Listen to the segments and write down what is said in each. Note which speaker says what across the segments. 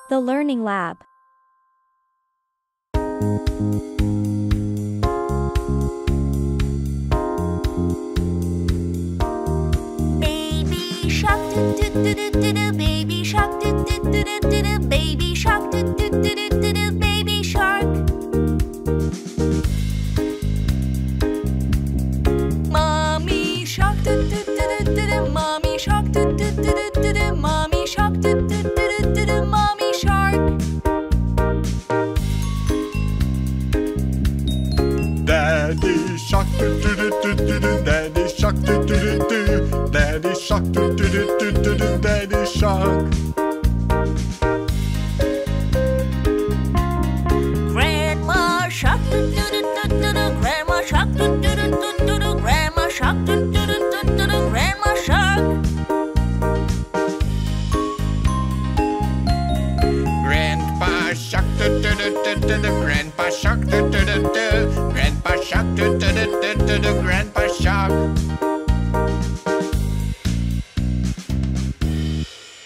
Speaker 1: The Learning Lab.
Speaker 2: Baby shark do do do do do do. Baby shark do do do do do do. Baby shark do do do do do do. Baby shark. Mommy shark do do do do do do. Mommy shark do do do do do do. Mommy shark do do do do do do. Mommy shark.
Speaker 3: Daddy shark do do do do do do. Daddy shark do do do do. Daddy shark do do do do do do. Daddy shark.
Speaker 2: Grandma shark do do do do do do. Grandma shark do do do do do do. Grandma shark do do do do do do. Grandma shark.
Speaker 3: Grandpa shark do do do do do do. Grandpa shark do do do do. Grandpa shark do do do do do do. Grandpa shark.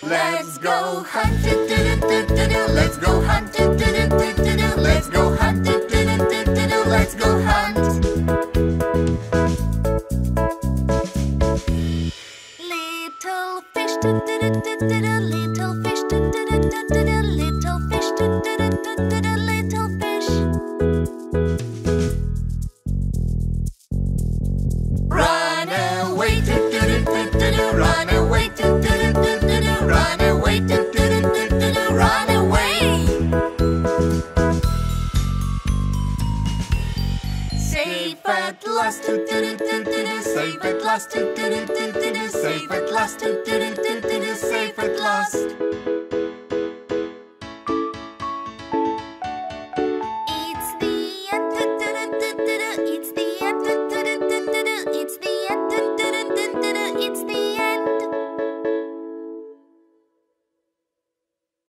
Speaker 2: Let's go hunt do do do do do. Let's go hunt do do do do do. Let's go hunt do do do do do. Let's go hunt. Little fish do do do do do. Little fish do do do do do. Little fish do do do do do. Little fish. Run away do do do do do. Run away do do do do do. Run away do do do do do. Run away. Safe at last do do do do do. Safe at last do do do do do. Safe at last do do do do do. Safe at last.